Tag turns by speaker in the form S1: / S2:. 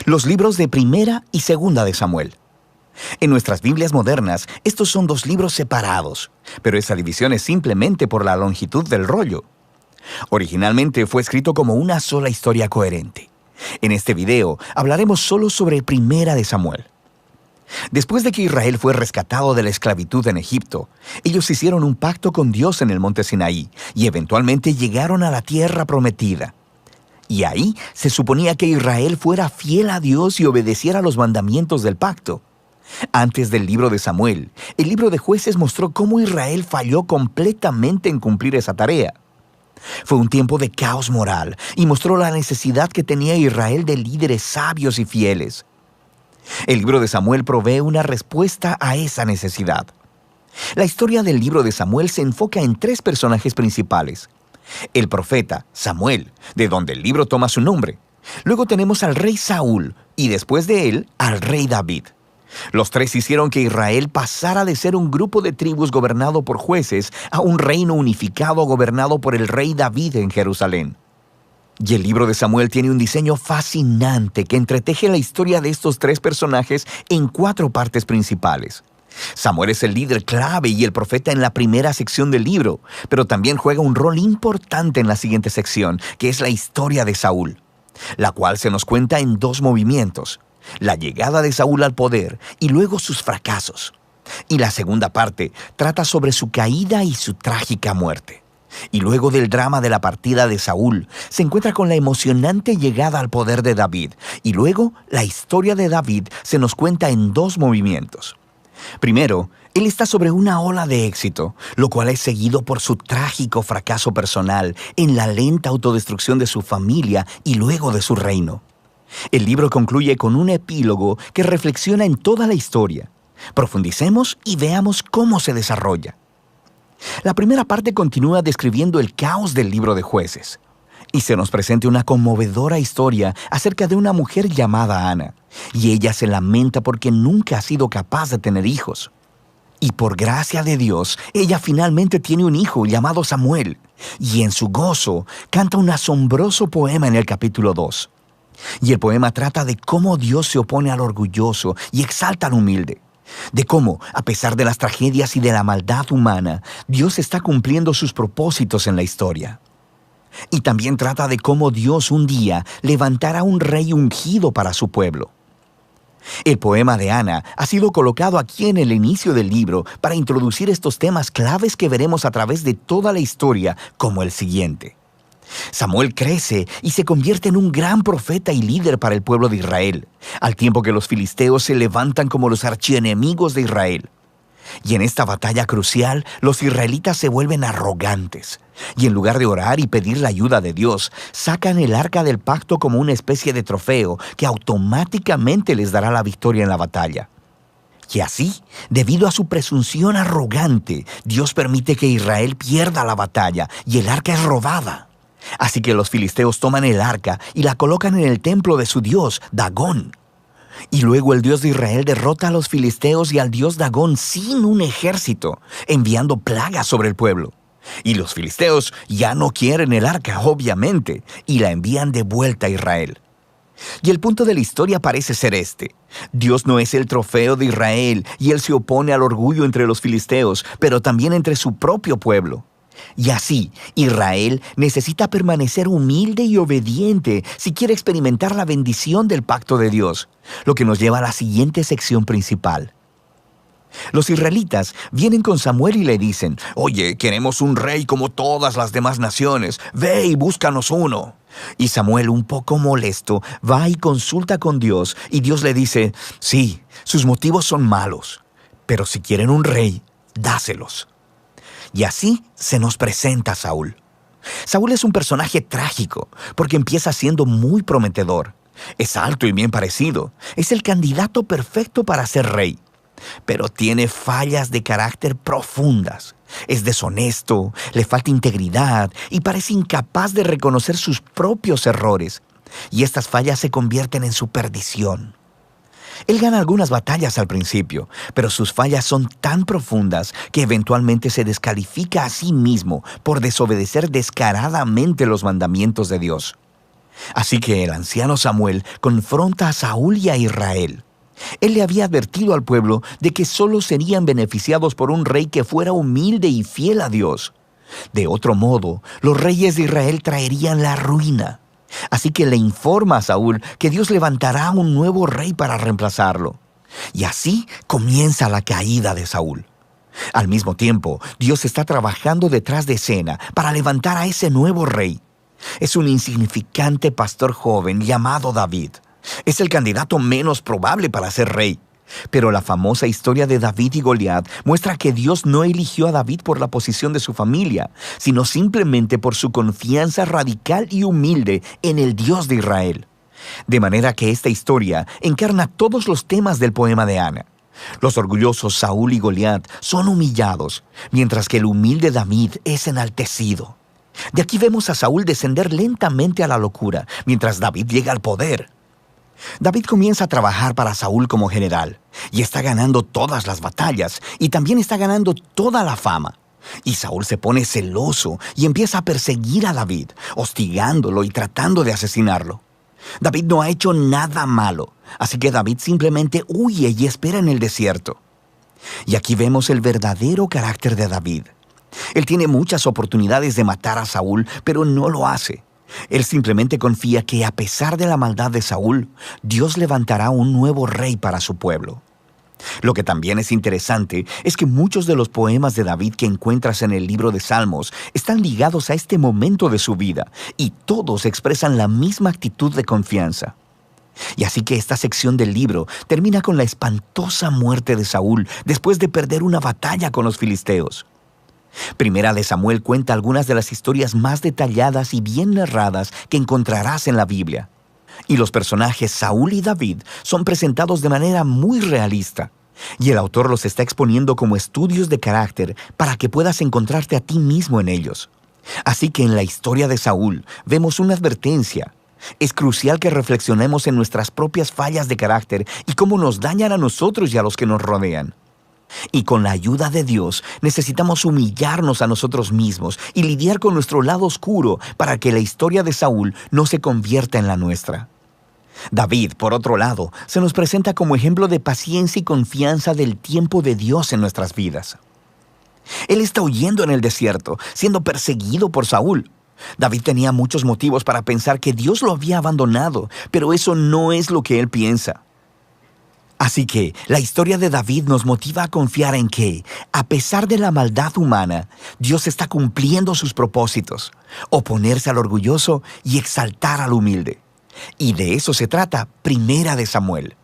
S1: Los libros de Primera y Segunda de Samuel. En nuestras Biblias modernas, estos son dos libros separados, pero esa división es simplemente por la longitud del rollo. Originalmente fue escrito como una sola historia coherente. En este video hablaremos solo sobre Primera de Samuel. Después de que Israel fue rescatado de la esclavitud en Egipto, ellos hicieron un pacto con Dios en el monte Sinaí y eventualmente llegaron a la tierra prometida. Y ahí se suponía que Israel fuera fiel a Dios y obedeciera los mandamientos del pacto. Antes del libro de Samuel, el libro de Jueces mostró cómo Israel falló completamente en cumplir esa tarea. Fue un tiempo de caos moral y mostró la necesidad que tenía Israel de líderes sabios y fieles. El libro de Samuel provee una respuesta a esa necesidad. La historia del libro de Samuel se enfoca en tres personajes principales. El profeta, Samuel, de donde el libro toma su nombre. Luego tenemos al rey Saúl y después de él, al rey David. Los tres hicieron que Israel pasara de ser un grupo de tribus gobernado por jueces a un reino unificado gobernado por el rey David en Jerusalén. Y el libro de Samuel tiene un diseño fascinante que entreteje la historia de estos tres personajes en 4 partes principales. Samuel es el líder clave y el profeta en la primera sección del libro, pero también juega un rol importante en la siguiente sección, que es la historia de Saúl, la cual se nos cuenta en 2 movimientos: la llegada de Saúl al poder y luego sus fracasos. Y la segunda parte trata sobre su caída y su trágica muerte. Y luego del drama de la partida de Saúl, se encuentra con la emocionante llegada al poder de David. Y luego, la historia de David se nos cuenta en 2 movimientos. Primero, él está sobre una ola de éxito, lo cual es seguido por su trágico fracaso personal en la lenta autodestrucción de su familia y luego de su reino. El libro concluye con un epílogo que reflexiona en toda la historia. Profundicemos y veamos cómo se desarrolla. La primera parte continúa describiendo el caos del libro de Jueces, y se nos presenta una conmovedora historia acerca de una mujer llamada Ana, y ella se lamenta porque nunca ha sido capaz de tener hijos. Y por gracia de Dios, ella finalmente tiene un hijo llamado Samuel, y en su gozo canta un asombroso poema en el capítulo 2. Y el poema trata de cómo Dios se opone al orgulloso y exalta al humilde. De cómo, a pesar de las tragedias y de la maldad humana, Dios está cumpliendo sus propósitos en la historia. Y también trata de cómo Dios un día levantará un rey ungido para su pueblo. El poema de Ana ha sido colocado aquí en el inicio del libro para introducir estos temas claves que veremos a través de toda la historia, como el siguiente. Samuel crece y se convierte en un gran profeta y líder para el pueblo de Israel, al tiempo que los filisteos se levantan como los archienemigos de Israel. Y en esta batalla crucial, los israelitas se vuelven arrogantes, y en lugar de orar y pedir la ayuda de Dios, sacan el arca del pacto como una especie de trofeo que automáticamente les dará la victoria en la batalla. Y así, debido a su presunción arrogante, Dios permite que Israel pierda la batalla y el arca es robada. Así que los filisteos toman el arca y la colocan en el templo de su dios, Dagón. Y luego el Dios de Israel derrota a los filisteos y al dios Dagón sin un ejército, enviando plagas sobre el pueblo. Y los filisteos ya no quieren el arca, obviamente, y la envían de vuelta a Israel. Y el punto de la historia parece ser este: Dios no es el trofeo de Israel y Él se opone al orgullo entre los filisteos, pero también entre su propio pueblo. Y así, Israel necesita permanecer humilde y obediente si quiere experimentar la bendición del pacto de Dios, lo que nos lleva a la siguiente sección principal. Los israelitas vienen con Samuel y le dicen: «Oye, queremos un rey como todas las demás naciones. Ve y búscanos uno». Y Samuel, un poco molesto, va y consulta con Dios, y Dios le dice: «Sí, sus motivos son malos, pero si quieren un rey, dáselos». Y así se nos presenta Saúl. Saúl es un personaje trágico porque empieza siendo muy prometedor. Es alto y bien parecido. Es el candidato perfecto para ser rey. Pero tiene fallas de carácter profundas. Es deshonesto, le falta integridad y parece incapaz de reconocer sus propios errores. Y estas fallas se convierten en su perdición. Él gana algunas batallas al principio, pero sus fallas son tan profundas que eventualmente se descalifica a sí mismo por desobedecer descaradamente los mandamientos de Dios. Así que el anciano Samuel confronta a Saúl y a Israel. Él le había advertido al pueblo de que solo serían beneficiados por un rey que fuera humilde y fiel a Dios. De otro modo, los reyes de Israel traerían la ruina. Así que le informa a Saúl que Dios levantará un nuevo rey para reemplazarlo. Y así comienza la caída de Saúl. Al mismo tiempo, Dios está trabajando detrás de escena para levantar a ese nuevo rey. Es un insignificante pastor joven llamado David. Es el candidato menos probable para ser rey. Pero la famosa historia de David y Goliat muestra que Dios no eligió a David por la posición de su familia, sino simplemente por su confianza radical y humilde en el Dios de Israel. De manera que esta historia encarna todos los temas del poema de Ana. Los orgullosos Saúl y Goliat son humillados, mientras que el humilde David es enaltecido. De aquí vemos a Saúl descender lentamente a la locura, mientras David llega al poder. David comienza a trabajar para Saúl como general, y está ganando todas las batallas, y también está ganando toda la fama. Y Saúl se pone celoso y empieza a perseguir a David, hostigándolo y tratando de asesinarlo. David no ha hecho nada malo, así que David simplemente huye y espera en el desierto. Y aquí vemos el verdadero carácter de David. Él tiene muchas oportunidades de matar a Saúl, pero no lo hace. Él simplemente confía que a pesar de la maldad de Saúl, Dios levantará un nuevo rey para su pueblo. Lo que también es interesante es que muchos de los poemas de David que encuentras en el libro de Salmos están ligados a este momento de su vida, y todos expresan la misma actitud de confianza. Y así que esta sección del libro termina con la espantosa muerte de Saúl después de perder una batalla con los filisteos. Primera de Samuel cuenta algunas de las historias más detalladas y bien narradas que encontrarás en la Biblia. Y los personajes Saúl y David son presentados de manera muy realista. Y el autor los está exponiendo como estudios de carácter para que puedas encontrarte a ti mismo en ellos. Así que en la historia de Saúl vemos una advertencia. Es crucial que reflexionemos en nuestras propias fallas de carácter y cómo nos dañan a nosotros y a los que nos rodean. Y con la ayuda de Dios necesitamos humillarnos a nosotros mismos y lidiar con nuestro lado oscuro para que la historia de Saúl no se convierta en la nuestra. David, por otro lado, se nos presenta como ejemplo de paciencia y confianza del tiempo de Dios en nuestras vidas. Él está huyendo en el desierto, siendo perseguido por Saúl. David tenía muchos motivos para pensar que Dios lo había abandonado, pero eso no es lo que él piensa. Así que la historia de David nos motiva a confiar en que, a pesar de la maldad humana, Dios está cumpliendo sus propósitos, oponerse al orgulloso y exaltar al humilde. Y de eso se trata Primera de Samuel.